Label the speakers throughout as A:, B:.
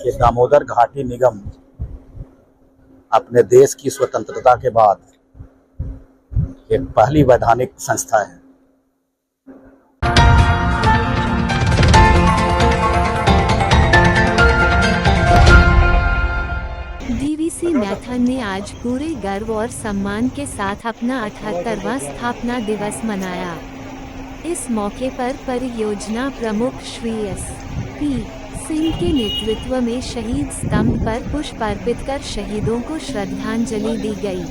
A: कि दामोदर घाटी निगम अपने देश की स्वतंत्रता के बाद एक पहली वैधानिक संस्था है।
B: डीवीसी मैथन ने आज पूरे गर्व और सम्मान के साथ अपना 78वां स्थापना दिवस मनाया। इस मौके पर परियोजना प्रमुख श्री S.P. सिंह के नेतृत्व में शहीद स्तंभ पर पुष्प अर्पित कर शहीदों को श्रद्धांजलि दी गई।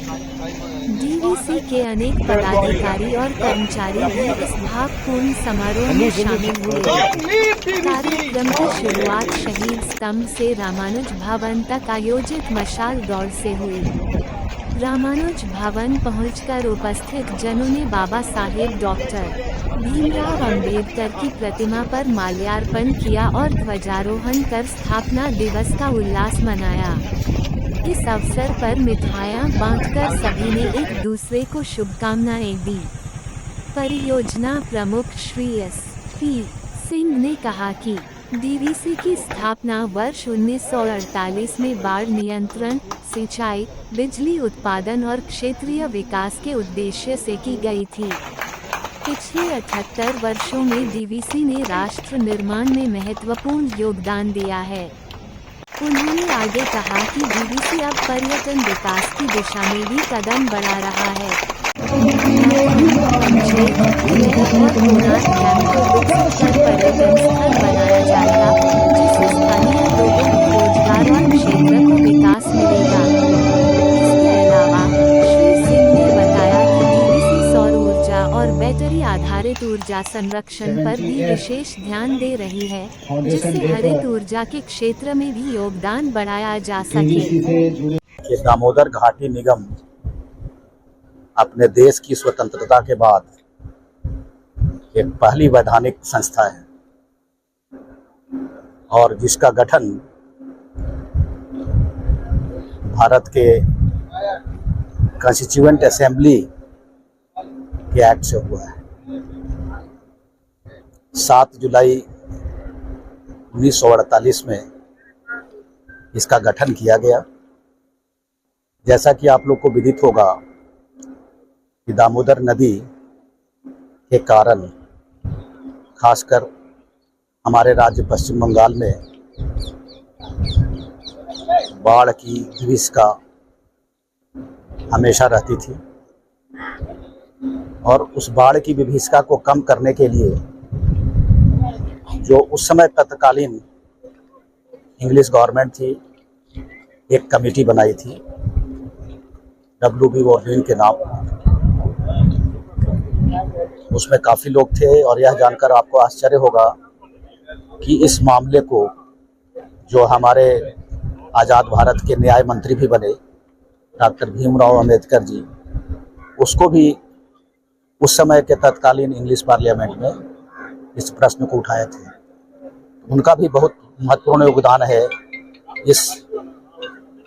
B: डीवीसी के अनेक पदाधिकारी और कर्मचारी भी इस भावपूर्ण समारोह में शामिल हुए। कार्यक्रम की शुरुआत शहीद स्तंभ से रामानुज भवन तक आयोजित मशाल दौड़ से हुई। रामानुज भवन पहुंचकर उपस्थित जनों ने बाबा साहेब डॉक्टर भीमराव अंबेडकर की प्रतिमा पर माल्यार्पण किया और ध्वजारोहण कर स्थापना दिवस का उल्लास मनाया। इस अवसर पर मिठाइयां बांटकर सभी ने एक दूसरे को शुभकामनाएं दी। परियोजना प्रमुख श्री S.P. सिंह ने कहा कि डीवीसी की स्थापना वर्ष 1948 में बाढ़ नियंत्रण, सिंचाई, बिजली उत्पादन और क्षेत्रीय विकास के उद्देश्य से की गई थी। पिछले 78 वर्षों में डीवीसी ने राष्ट्र निर्माण में महत्वपूर्ण योगदान दिया है। उन्होंने आगे कहा कि डीवीसी अब पर्यटन विकास की दिशा में भी कदम बढ़ा रहा है। पर्यटन स्थल बनाया जाएगा, जिससे स्थानीय लोगों को रोजगार और क्षेत्र को विकास मिलेगा। इसके अलावा श्री सिंह ने बताया कि डीवीसी सौर ऊर्जा और बैटरी आधारित ऊर्जा संरक्षण पर भी विशेष ध्यान दे रही है, जिससे हरित ऊर्जा के क्षेत्र में भी योगदान बढ़ाया जा सके।
A: कि दामोदर घाटी निगम अपने देश की स्वतंत्रता के बाद एक पहली वैधानिक संस्था है और जिसका गठन भारत के कॉन्स्टिट्यूएंट असेंबली के एक्ट से हुआ है। 7 जुलाई 1948 में इसका गठन किया गया। जैसा कि आप लोग को विदित होगा कि दामोदर नदी के कारण खासकर हमारे राज्य पश्चिम बंगाल में बाढ़ की विभीषिका हमेशा रहती थी और उस बाढ़ की विभीषिका को कम करने के लिए जो उस समय तत्कालीन इंग्लिश गवर्नमेंट थी, एक कमेटी बनाई थी W.B. वॉर्डन के नाम। उसमें काफ़ी लोग थे और यह जानकर आपको आश्चर्य होगा कि इस मामले को जो हमारे आज़ाद भारत के न्याय मंत्री भी बने डॉक्टर भीमराव अंबेडकर जी, उसको भी उस समय के तत्कालीन इंग्लिश पार्लियामेंट में इस प्रश्न को उठाए थे। उनका भी बहुत महत्वपूर्ण योगदान है इस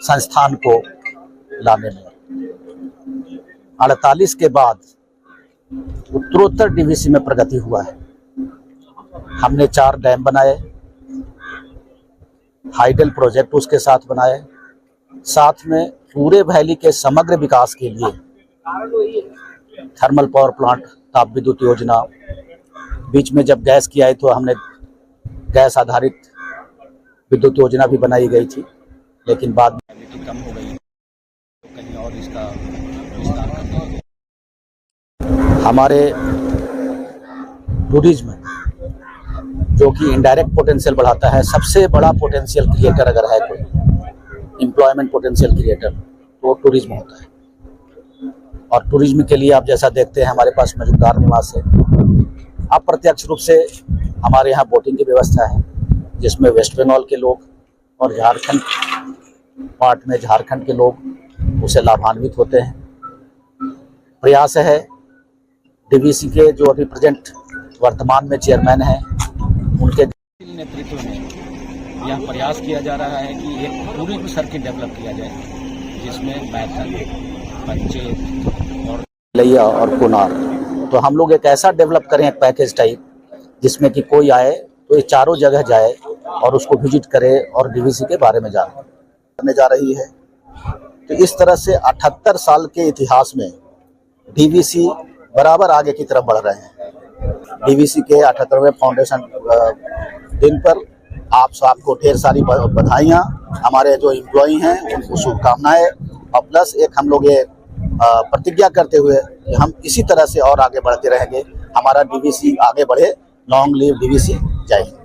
A: संस्थान को लाने में। 48 के बाद उत्तरोत्तर डीवीसी में प्रगति हुआ है। हमने 4 डैम बनाए, हाइडल प्रोजेक्ट उसके साथ बनाए, साथ में पूरे वैली के समग्र विकास के लिए थर्मल पावर प्लांट, ताप विद्युत योजना। बीच में जब गैस की आई तो हमने गैस आधारित विद्युत योजना भी बनाई गई थी, लेकिन बाद में कम हो गई, कहीं और इसका विस्तार करना। हमारे टूरिज्म जो कि इनडायरेक्ट पोटेंशियल बढ़ाता है, सबसे बड़ा पोटेंशियल क्रिएटर अगर है कोई एम्प्लॉयमेंट पोटेंशियल क्रिएटर तो टूरिज्म होता है। और टूरिज्म के लिए आप जैसा देखते हैं हमारे पास मौजूदार निवास है। अप्रत्यक्ष रूप से हमारे यहाँ बोटिंग की व्यवस्था है, जिसमें वेस्ट बंगाल के लोग और झारखंड पार्ट में झारखंड के लोग उसे लाभान्वित होते हैं। प्रयास है डीवीसी के जो अभी प्रेजेंट वर्तमान में चेयरमैन हैं, उनके नेतृत्व में यह प्रयास किया जा रहा है कि एक टूरिज्म सर्किट डेवलप किया जाए, जिसमें मैथन, पंचेत और लैया और कुनार। तो हम लोग एक ऐसा डेवलप करें, एक पैकेज टाइप, जिसमें कि कोई आए तो ये चारों जगह जाए और उसको विजिट करे और डीवीसी के बारे में जानने जा रही है। तो इस तरह से 78 साल के इतिहास में डीवीसी बराबर आगे की तरफ बढ़ रहे हैं। डीवीसी के 78वें फाउंडेशन दिन पर आप सबको ढेर सारी बधाइयाँ, हमारे जो एम्प्लॉई हैं उनको शुभकामनाएं, और प्लस एक हम लोग ये प्रतिज्ञा करते हुए कि हम इसी तरह से और आगे बढ़ते रहेंगे, हमारा डीवीसी आगे बढ़े। Long live DVC. जय हिंद।